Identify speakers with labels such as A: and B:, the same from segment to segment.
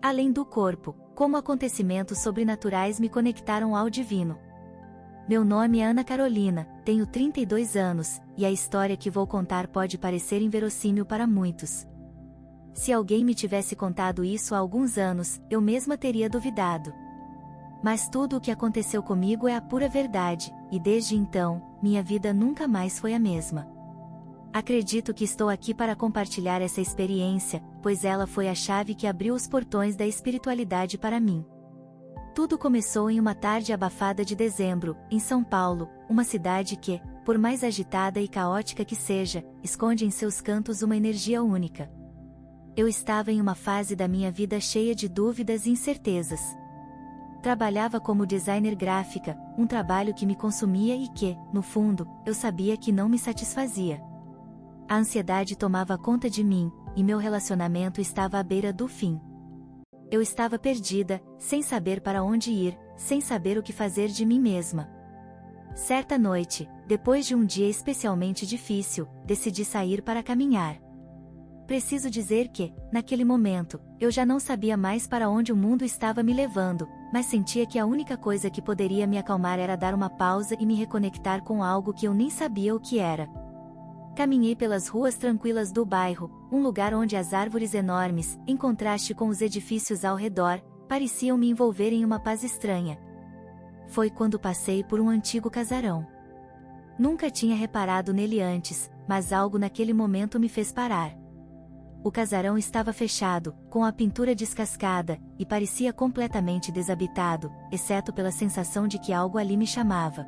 A: Além do corpo, como acontecimentos sobrenaturais me conectaram ao divino. Meu nome é Ana Carolina, tenho 32 anos, e a história que vou contar pode parecer inverossímil para muitos. Se alguém me tivesse contado isso há alguns anos, eu mesma teria duvidado. Mas tudo o que aconteceu comigo é a pura verdade, e desde então, minha vida nunca mais foi a mesma. Acredito que estou aqui para compartilhar essa experiência, pois ela foi a chave que abriu os portões da espiritualidade para mim. Tudo começou em uma tarde abafada de dezembro, em São Paulo, uma cidade que, por mais agitada e caótica que seja, esconde em seus cantos uma energia única. Eu estava em uma fase da minha vida cheia de dúvidas e incertezas. Trabalhava como designer gráfica, um trabalho que me consumia e que, no fundo, eu sabia que não me satisfazia. A ansiedade tomava conta de mim, e meu relacionamento estava à beira do fim. Eu estava perdida, sem saber para onde ir, sem saber o que fazer de mim mesma. Certa noite, depois de um dia especialmente difícil, decidi sair para caminhar. Preciso dizer que, naquele momento, eu já não sabia mais para onde o mundo estava me levando, mas sentia que a única coisa que poderia me acalmar era dar uma pausa e me reconectar com algo que eu nem sabia o que era. Caminhei pelas ruas tranquilas do bairro, um lugar onde as árvores enormes, em contraste com os edifícios ao redor, pareciam me envolver em uma paz estranha. Foi quando passei por um antigo casarão. Nunca tinha reparado nele antes, mas algo naquele momento me fez parar. O casarão estava fechado, com a pintura descascada, e parecia completamente desabitado, exceto pela sensação de que algo ali me chamava.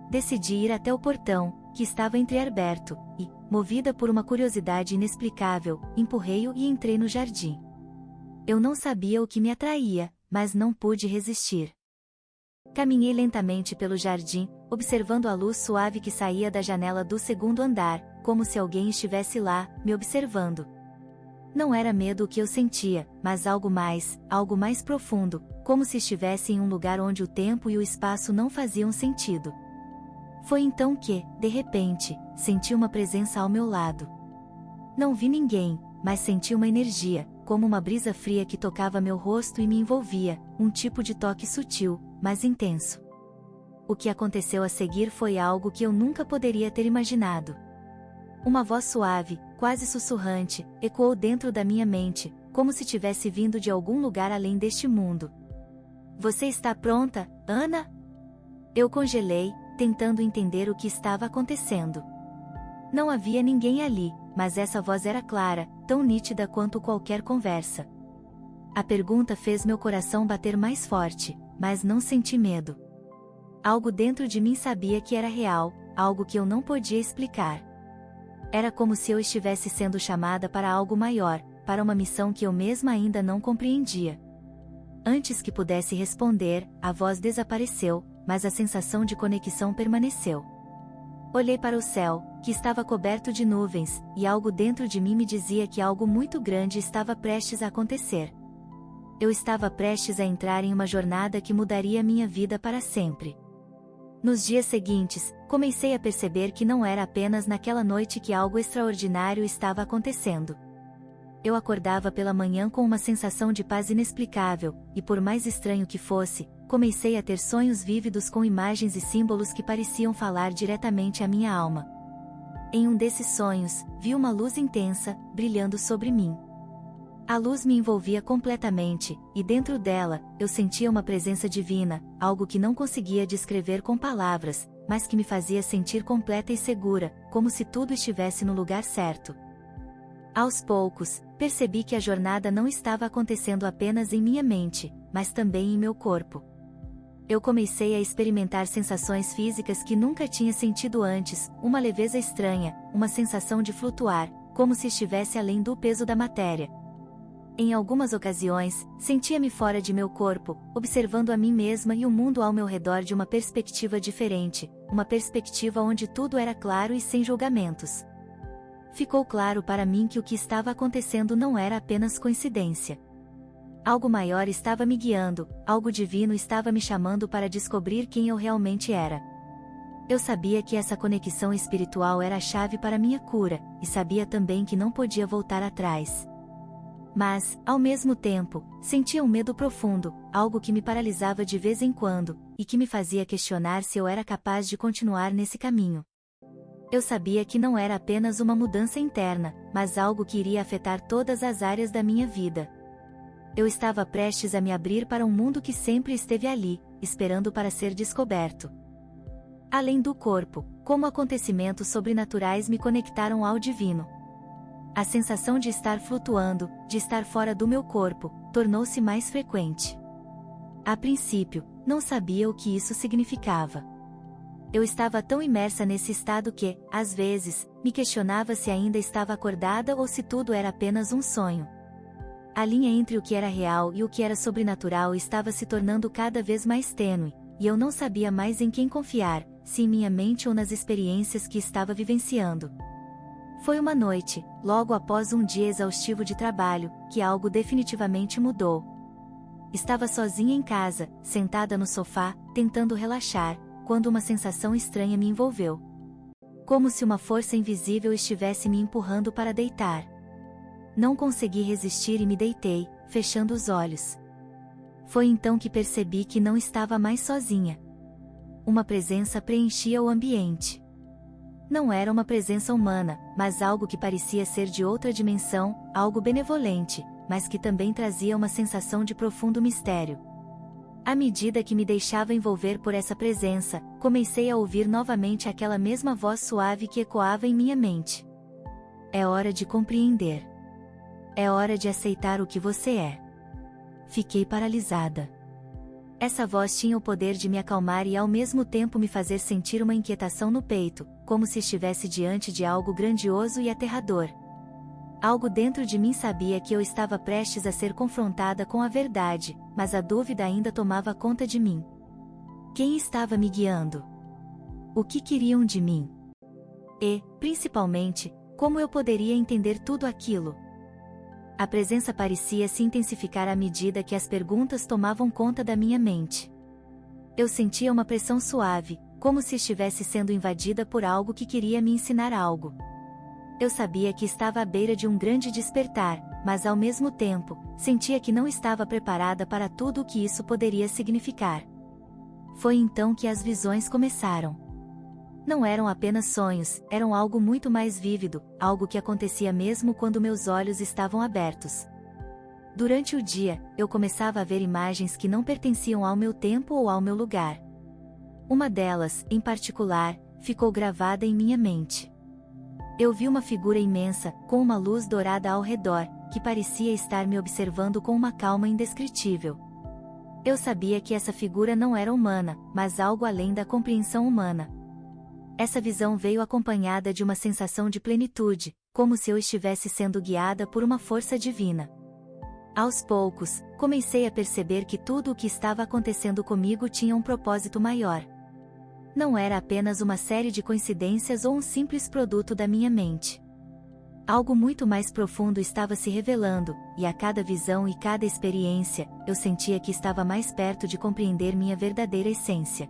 A: Decidi ir até o portão, que estava entreaberto, e, movida por uma curiosidade inexplicável, empurrei-o e entrei no jardim. Eu não sabia o que me atraía, mas não pude resistir. Caminhei lentamente pelo jardim, observando a luz suave que saía da janela do segundo andar, como se alguém estivesse lá, me observando. Não era medo o que eu sentia, mas algo mais profundo, como se estivesse em um lugar onde o tempo e o espaço não faziam sentido. Foi então que, de repente, senti uma presença ao meu lado. Não vi ninguém, mas senti uma energia, como uma brisa fria que tocava meu rosto e me envolvia, um tipo de toque sutil, mas intenso. O que aconteceu a seguir foi algo que eu nunca poderia ter imaginado. Uma voz suave, quase sussurrante, ecoou dentro da minha mente, como se tivesse vindo de algum lugar além deste mundo. Você está pronta, Ana? Eu congelei, tentando entender o que estava acontecendo. Não havia ninguém ali, mas essa voz era clara, tão nítida quanto qualquer conversa. A pergunta fez meu coração bater mais forte, mas não senti medo. Algo dentro de mim sabia que era real, algo que eu não podia explicar. Era como se eu estivesse sendo chamada para algo maior, para uma missão que eu mesma ainda não compreendia. Antes que pudesse responder, a voz desapareceu, mas a sensação de conexão permaneceu. Olhei para o céu, que estava coberto de nuvens, e algo dentro de mim me dizia que algo muito grande estava prestes a acontecer. Eu estava prestes a entrar em uma jornada que mudaria minha vida para sempre. Nos dias seguintes, comecei a perceber que não era apenas naquela noite que algo extraordinário estava acontecendo. Eu acordava pela manhã com uma sensação de paz inexplicável, e por mais estranho que fosse, comecei a ter sonhos vívidos com imagens e símbolos que pareciam falar diretamente à minha alma. Em um desses sonhos, vi uma luz intensa, brilhando sobre mim. A luz me envolvia completamente, e dentro dela, eu sentia uma presença divina, algo que não conseguia descrever com palavras, mas que me fazia sentir completa e segura, como se tudo estivesse no lugar certo. Aos poucos, percebi que a jornada não estava acontecendo apenas em minha mente, mas também em meu corpo. Eu comecei a experimentar sensações físicas que nunca tinha sentido antes, uma leveza estranha, uma sensação de flutuar, como se estivesse além do peso da matéria. Em algumas ocasiões, sentia-me fora de meu corpo, observando a mim mesma e o mundo ao meu redor de uma perspectiva diferente, uma perspectiva onde tudo era claro e sem julgamentos. Ficou claro para mim que o que estava acontecendo não era apenas coincidência. Algo maior estava me guiando, algo divino estava me chamando para descobrir quem eu realmente era. Eu sabia que essa conexão espiritual era a chave para minha cura, e sabia também que não podia voltar atrás. Mas, ao mesmo tempo, sentia um medo profundo, algo que me paralisava de vez em quando, e que me fazia questionar se eu era capaz de continuar nesse caminho. Eu sabia que não era apenas uma mudança interna, mas algo que iria afetar todas as áreas da minha vida. Eu estava prestes a me abrir para um mundo que sempre esteve ali, esperando para ser descoberto. Além do corpo, como acontecimentos sobrenaturais me conectaram ao divino. A sensação de estar flutuando, de estar fora do meu corpo, tornou-se mais frequente. A princípio, não sabia o que isso significava. Eu estava tão imersa nesse estado que, às vezes, me questionava se ainda estava acordada ou se tudo era apenas um sonho. A linha entre o que era real e o que era sobrenatural estava se tornando cada vez mais tênue, e eu não sabia mais em quem confiar, se em minha mente ou nas experiências que estava vivenciando. Foi uma noite, logo após um dia exaustivo de trabalho, que algo definitivamente mudou. Estava sozinha em casa, sentada no sofá, tentando relaxar, quando uma sensação estranha me envolveu. Como se uma força invisível estivesse me empurrando para deitar. Não consegui resistir e me deitei, fechando os olhos. Foi então que percebi que não estava mais sozinha. Uma presença preenchia o ambiente. Não era uma presença humana, mas algo que parecia ser de outra dimensão, algo benevolente, mas que também trazia uma sensação de profundo mistério. À medida que me deixava envolver por essa presença, comecei a ouvir novamente aquela mesma voz suave que ecoava em minha mente. É hora de compreender. É hora de aceitar o que você é. Fiquei paralisada. Essa voz tinha o poder de me acalmar e ao mesmo tempo me fazer sentir uma inquietação no peito, como se estivesse diante de algo grandioso e aterrador. Algo dentro de mim sabia que eu estava prestes a ser confrontada com a verdade, mas a dúvida ainda tomava conta de mim. Quem estava me guiando? O que queriam de mim? E, principalmente, como eu poderia entender tudo aquilo? A presença parecia se intensificar à medida que as perguntas tomavam conta da minha mente. Eu sentia uma pressão suave, como se estivesse sendo invadida por algo que queria me ensinar algo. Eu sabia que estava à beira de um grande despertar, mas ao mesmo tempo, sentia que não estava preparada para tudo o que isso poderia significar. Foi então que as visões começaram. Não eram apenas sonhos, eram algo muito mais vívido, algo que acontecia mesmo quando meus olhos estavam abertos. Durante o dia, eu começava a ver imagens que não pertenciam ao meu tempo ou ao meu lugar. Uma delas, em particular, ficou gravada em minha mente. Eu vi uma figura imensa, com uma luz dourada ao redor, que parecia estar me observando com uma calma indescritível. Eu sabia que essa figura não era humana, mas algo além da compreensão humana. Essa visão veio acompanhada de uma sensação de plenitude, como se eu estivesse sendo guiada por uma força divina. Aos poucos, comecei a perceber que tudo o que estava acontecendo comigo tinha um propósito maior. Não era apenas uma série de coincidências ou um simples produto da minha mente. Algo muito mais profundo estava se revelando, e a cada visão e cada experiência, eu sentia que estava mais perto de compreender minha verdadeira essência.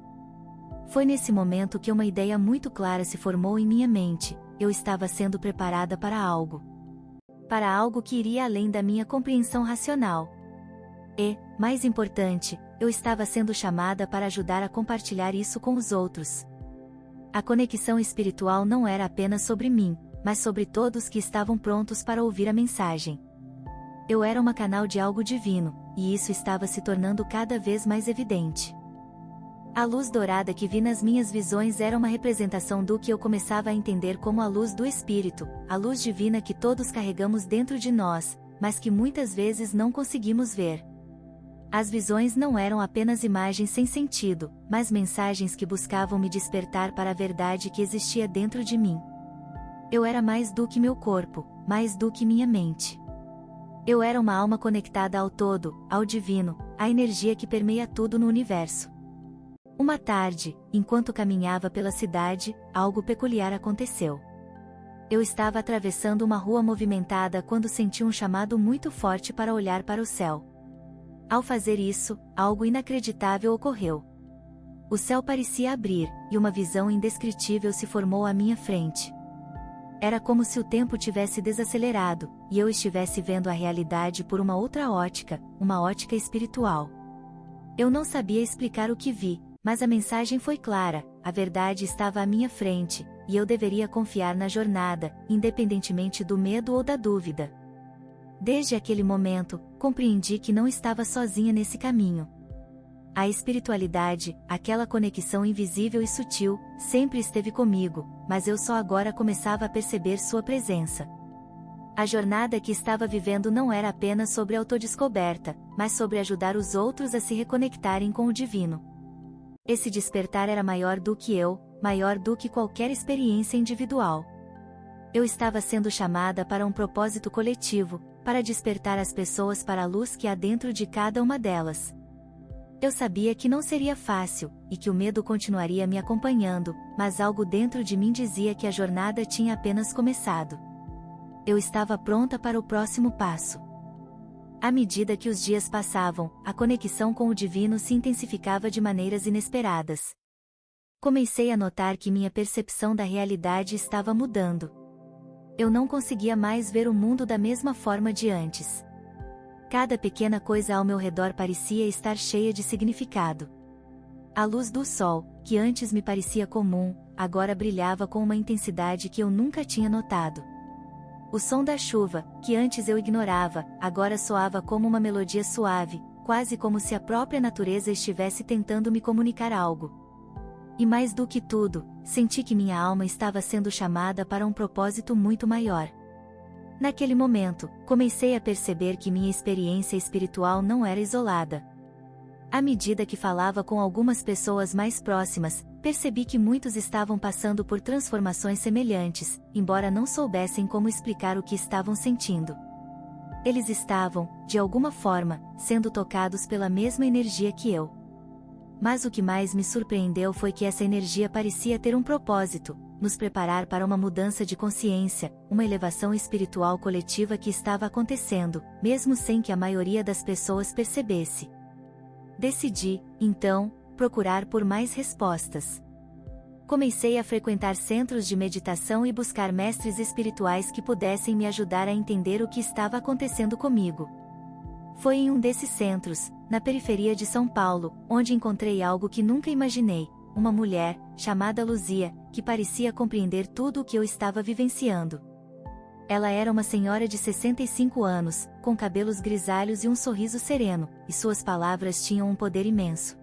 A: Foi nesse momento que uma ideia muito clara se formou em minha mente: eu estava sendo preparada para algo. Para algo que iria além da minha compreensão racional. E, mais importante, eu estava sendo chamada para ajudar a compartilhar isso com os outros. A conexão espiritual não era apenas sobre mim, mas sobre todos que estavam prontos para ouvir a mensagem. Eu era uma canal de algo divino, e isso estava se tornando cada vez mais evidente. A luz dourada que vi nas minhas visões era uma representação do que eu começava a entender como a luz do Espírito, a luz divina que todos carregamos dentro de nós, mas que muitas vezes não conseguimos ver. As visões não eram apenas imagens sem sentido, mas mensagens que buscavam me despertar para a verdade que existia dentro de mim. Eu era mais do que meu corpo, mais do que minha mente. Eu era uma alma conectada ao todo, ao divino, à energia que permeia tudo no universo. Uma tarde, enquanto caminhava pela cidade, algo peculiar aconteceu. Eu estava atravessando uma rua movimentada quando senti um chamado muito forte para olhar para o céu. Ao fazer isso, algo inacreditável ocorreu. O céu parecia abrir, e uma visão indescritível se formou à minha frente. Era como se o tempo tivesse desacelerado, e eu estivesse vendo a realidade por uma outra ótica, uma ótica espiritual. Eu não sabia explicar o que vi, mas a mensagem foi clara, a verdade estava à minha frente, e eu deveria confiar na jornada, independentemente do medo ou da dúvida. Desde aquele momento, compreendi que não estava sozinha nesse caminho. A espiritualidade, aquela conexão invisível e sutil, sempre esteve comigo, mas eu só agora começava a perceber sua presença. A jornada que estava vivendo não era apenas sobre autodescoberta, mas sobre ajudar os outros a se reconectarem com o divino. Esse despertar era maior do que eu, maior do que qualquer experiência individual. Eu estava sendo chamada para um propósito coletivo, para despertar as pessoas para a luz que há dentro de cada uma delas. Eu sabia que não seria fácil, e que o medo continuaria me acompanhando, mas algo dentro de mim dizia que a jornada tinha apenas começado. Eu estava pronta para o próximo passo. À medida que os dias passavam, a conexão com o divino se intensificava de maneiras inesperadas. Comecei a notar que minha percepção da realidade estava mudando. Eu não conseguia mais ver o mundo da mesma forma de antes. Cada pequena coisa ao meu redor parecia estar cheia de significado. A luz do sol, que antes me parecia comum, agora brilhava com uma intensidade que eu nunca tinha notado. O som da chuva, que antes eu ignorava, agora soava como uma melodia suave, quase como se a própria natureza estivesse tentando me comunicar algo. E mais do que tudo, senti que minha alma estava sendo chamada para um propósito muito maior. Naquele momento, comecei a perceber que minha experiência espiritual não era isolada. À medida que falava com algumas pessoas mais próximas, percebi que muitos estavam passando por transformações semelhantes, embora não soubessem como explicar o que estavam sentindo. Eles estavam, de alguma forma, sendo tocados pela mesma energia que eu. Mas o que mais me surpreendeu foi que essa energia parecia ter um propósito: nos preparar para uma mudança de consciência, uma elevação espiritual coletiva que estava acontecendo, mesmo sem que a maioria das pessoas percebesse. Decidi, então, procurar por mais respostas. Comecei a frequentar centros de meditação e buscar mestres espirituais que pudessem me ajudar a entender o que estava acontecendo comigo. Foi em um desses centros, na periferia de São Paulo, onde encontrei algo que nunca imaginei: uma mulher, chamada Luzia, que parecia compreender tudo o que eu estava vivenciando. Ela era uma senhora de 65 anos, com cabelos grisalhos e um sorriso sereno, e suas palavras tinham um poder imenso.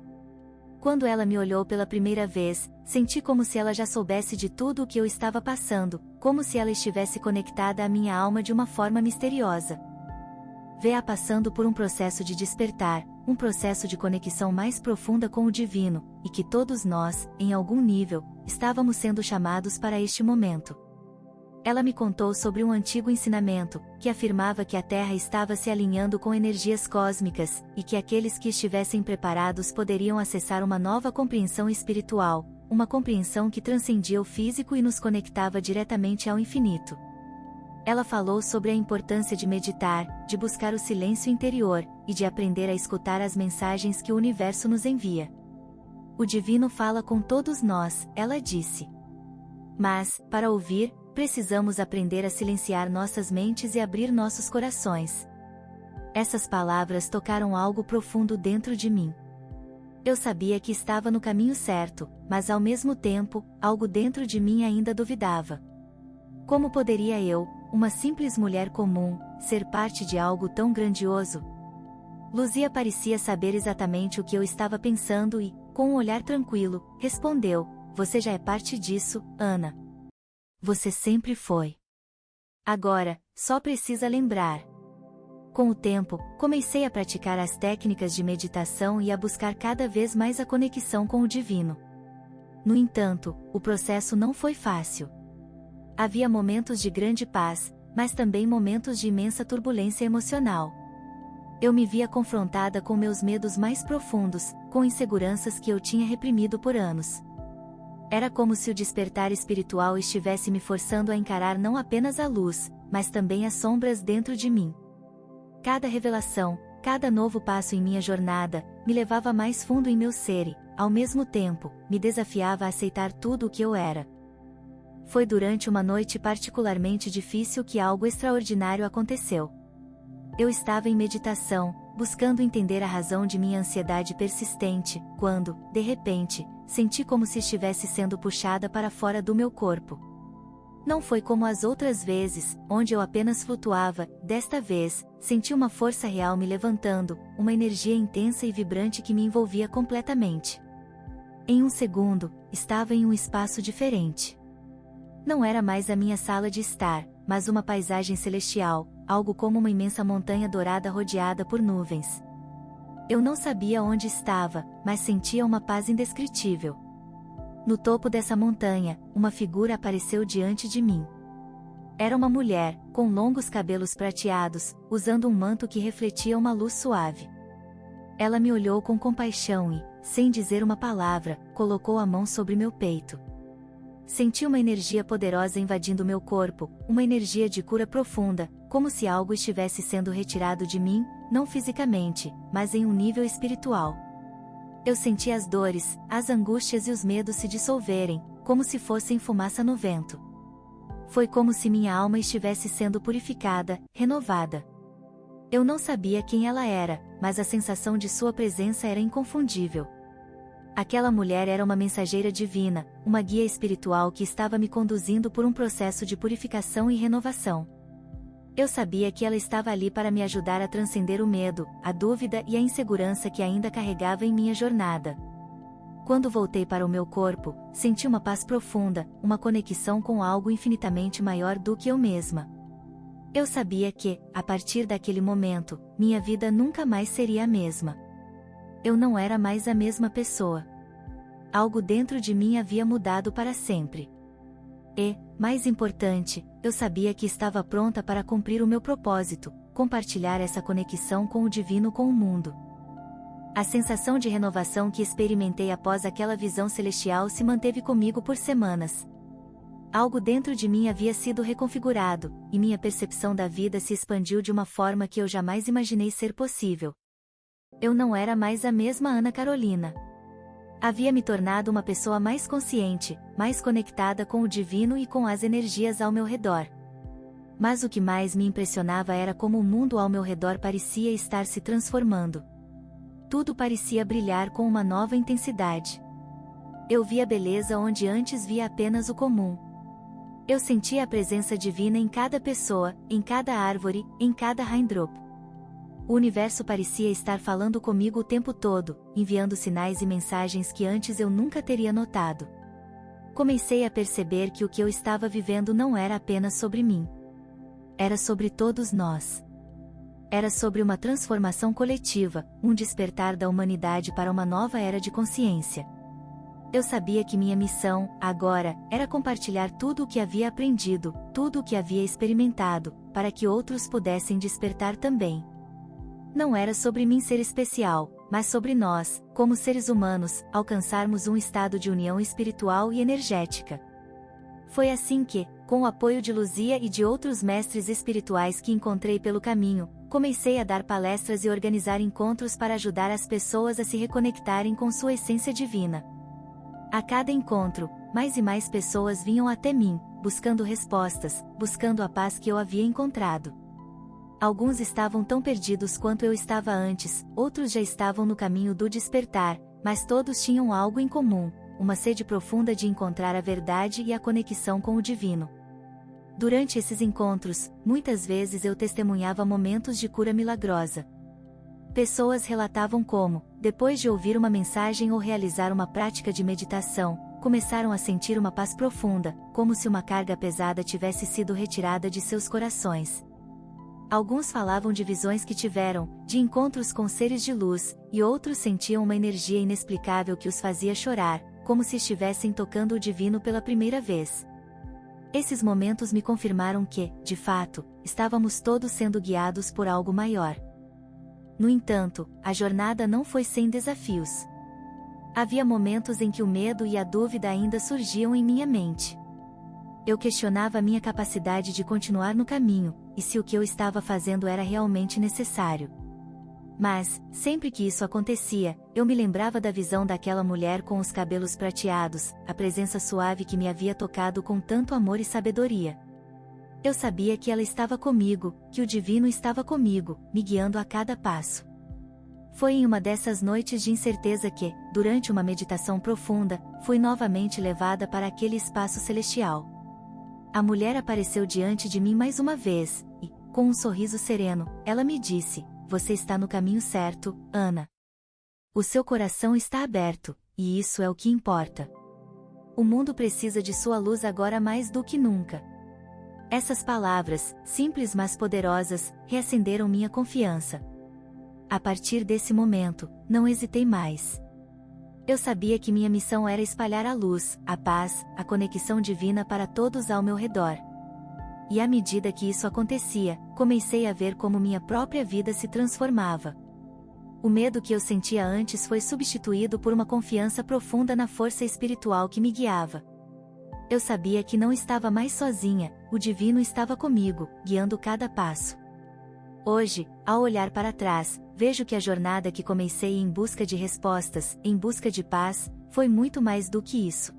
A: Quando ela me olhou pela primeira vez, senti como se ela já soubesse de tudo o que eu estava passando, como se ela estivesse conectada à minha alma de uma forma misteriosa. Vê-a passando por um processo de despertar, um processo de conexão mais profunda com o divino, e que todos nós, em algum nível, estávamos sendo chamados para este momento. Ela me contou sobre um antigo ensinamento, que afirmava que a Terra estava se alinhando com energias cósmicas, e que aqueles que estivessem preparados poderiam acessar uma nova compreensão espiritual, uma compreensão que transcendia o físico e nos conectava diretamente ao infinito. Ela falou sobre a importância de meditar, de buscar o silêncio interior, e de aprender a escutar as mensagens que o universo nos envia. O divino fala com todos nós, ela disse. Mas, para ouvir, precisamos aprender a silenciar nossas mentes e abrir nossos corações. Essas palavras tocaram algo profundo dentro de mim. Eu sabia que estava no caminho certo, mas ao mesmo tempo, algo dentro de mim ainda duvidava. Como poderia eu, uma simples mulher comum, ser parte de algo tão grandioso? Luzia parecia saber exatamente o que eu estava pensando e, com um olhar tranquilo, respondeu: "Você já é parte disso, Ana. Você sempre foi. Agora, só precisa lembrar." Com o tempo, comecei a praticar as técnicas de meditação e a buscar cada vez mais a conexão com o divino. No entanto, o processo não foi fácil. Havia momentos de grande paz, mas também momentos de imensa turbulência emocional. Eu me via confrontada com meus medos mais profundos, com inseguranças que eu tinha reprimido por anos. Era como se o despertar espiritual estivesse me forçando a encarar não apenas a luz, mas também as sombras dentro de mim. Cada revelação, cada novo passo em minha jornada, me levava mais fundo em meu ser e, ao mesmo tempo, me desafiava a aceitar tudo o que eu era. Foi durante uma noite particularmente difícil que algo extraordinário aconteceu. Eu estava em meditação, buscando entender a razão de minha ansiedade persistente, quando, de repente, senti como se estivesse sendo puxada para fora do meu corpo. Não foi como as outras vezes, onde eu apenas flutuava. Desta vez, senti uma força real me levantando, uma energia intensa e vibrante que me envolvia completamente. Em um segundo, estava em um espaço diferente. Não era mais a minha sala de estar, mas uma paisagem celestial, algo como uma imensa montanha dourada rodeada por nuvens. Eu não sabia onde estava, mas sentia uma paz indescritível. No topo dessa montanha, uma figura apareceu diante de mim. Era uma mulher, com longos cabelos prateados, usando um manto que refletia uma luz suave. Ela me olhou com compaixão e, sem dizer uma palavra, colocou a mão sobre meu peito. Senti uma energia poderosa invadindo meu corpo, uma energia de cura profunda, como se algo estivesse sendo retirado de mim, não fisicamente, mas em um nível espiritual. Eu senti as dores, as angústias e os medos se dissolverem, como se fossem fumaça no vento. Foi como se minha alma estivesse sendo purificada, renovada. Eu não sabia quem ela era, mas a sensação de sua presença era inconfundível. Aquela mulher era uma mensageira divina, uma guia espiritual que estava me conduzindo por um processo de purificação e renovação. Eu sabia que ela estava ali para me ajudar a transcender o medo, a dúvida e a insegurança que ainda carregava em minha jornada. Quando voltei para o meu corpo, senti uma paz profunda, uma conexão com algo infinitamente maior do que eu mesma. Eu sabia que, a partir daquele momento, minha vida nunca mais seria a mesma. Eu não era mais a mesma pessoa. Algo dentro de mim havia mudado para sempre. E, mais importante, eu sabia que estava pronta para cumprir o meu propósito, compartilhar essa conexão com o divino com o mundo. A sensação de renovação que experimentei após aquela visão celestial se manteve comigo por semanas. Algo dentro de mim havia sido reconfigurado, e minha percepção da vida se expandiu de uma forma que eu jamais imaginei ser possível. Eu não era mais a mesma Ana Carolina. Havia me tornado uma pessoa mais consciente, mais conectada com o divino e com as energias ao meu redor. Mas o que mais me impressionava era como o mundo ao meu redor parecia estar se transformando. Tudo parecia brilhar com uma nova intensidade. Eu via beleza onde antes via apenas o comum. Eu sentia a presença divina em cada pessoa, em cada árvore, em cada raindrop. O universo parecia estar falando comigo o tempo todo, enviando sinais e mensagens que antes eu nunca teria notado. Comecei a perceber que o que eu estava vivendo não era apenas sobre mim. Era sobre todos nós. Era sobre uma transformação coletiva, um despertar da humanidade para uma nova era de consciência. Eu sabia que minha missão, agora, era compartilhar tudo o que havia aprendido, tudo o que havia experimentado, para que outros pudessem despertar também. Não era sobre mim ser especial, mas sobre nós, como seres humanos, alcançarmos um estado de união espiritual e energética. Foi assim que, com o apoio de Luzia e de outros mestres espirituais que encontrei pelo caminho, comecei a dar palestras e organizar encontros para ajudar as pessoas a se reconectarem com sua essência divina. A cada encontro, mais e mais pessoas vinham até mim, buscando respostas, buscando a paz que eu havia encontrado. Alguns estavam tão perdidos quanto eu estava antes, outros já estavam no caminho do despertar, mas todos tinham algo em comum, uma sede profunda de encontrar a verdade e a conexão com o divino. Durante esses encontros, muitas vezes eu testemunhava momentos de cura milagrosa. Pessoas relatavam como, depois de ouvir uma mensagem ou realizar uma prática de meditação, começaram a sentir uma paz profunda, como se uma carga pesada tivesse sido retirada de seus corações. Alguns falavam de visões que tiveram, de encontros com seres de luz, e outros sentiam uma energia inexplicável que os fazia chorar, como se estivessem tocando o divino pela primeira vez. Esses momentos me confirmaram que, de fato, estávamos todos sendo guiados por algo maior. No entanto, a jornada não foi sem desafios. Havia momentos em que o medo e a dúvida ainda surgiam em minha mente. Eu questionava a minha capacidade de continuar no caminho, e se o que eu estava fazendo era realmente necessário. Mas, sempre que isso acontecia, eu me lembrava da visão daquela mulher com os cabelos prateados, a presença suave que me havia tocado com tanto amor e sabedoria. Eu sabia que ela estava comigo, que o divino estava comigo, me guiando a cada passo. Foi em uma dessas noites de incerteza que, durante uma meditação profunda, fui novamente levada para aquele espaço celestial. A mulher apareceu diante de mim mais uma vez, e, com um sorriso sereno, ela me disse: "Você está no caminho certo, Ana. O seu coração está aberto, e isso é o que importa. O mundo precisa de sua luz agora mais do que nunca." Essas palavras, simples mas poderosas, reacenderam minha confiança. A partir desse momento, não hesitei mais. Eu sabia que minha missão era espalhar a luz, a paz, a conexão divina para todos ao meu redor. E à medida que isso acontecia, comecei a ver como minha própria vida se transformava. O medo que eu sentia antes foi substituído por uma confiança profunda na força espiritual que me guiava. Eu sabia que não estava mais sozinha, o divino estava comigo, guiando cada passo. Hoje, ao olhar para trás, vejo que a jornada que comecei em busca de respostas, em busca de paz, foi muito mais do que isso.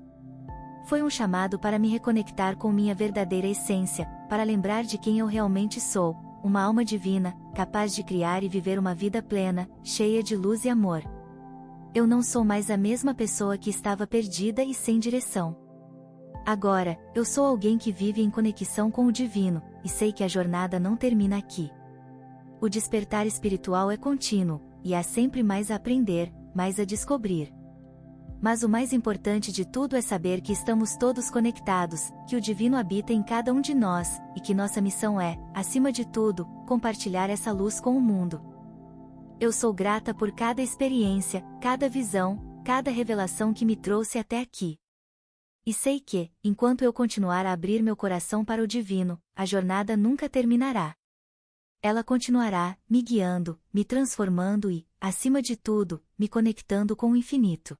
A: Foi um chamado para me reconectar com minha verdadeira essência, para lembrar de quem eu realmente sou, uma alma divina, capaz de criar e viver uma vida plena, cheia de luz e amor. Eu não sou mais a mesma pessoa que estava perdida e sem direção. Agora, eu sou alguém que vive em conexão com o divino, e sei que a jornada não termina aqui. O despertar espiritual é contínuo, e há sempre mais a aprender, mais a descobrir. Mas o mais importante de tudo é saber que estamos todos conectados, que o divino habita em cada um de nós, e que nossa missão é, acima de tudo, compartilhar essa luz com o mundo. Eu sou grata por cada experiência, cada visão, cada revelação que me trouxe até aqui. E sei que, enquanto eu continuar a abrir meu coração para o divino, a jornada nunca terminará. Ela continuará, me guiando, me transformando e, acima de tudo, me conectando com o infinito.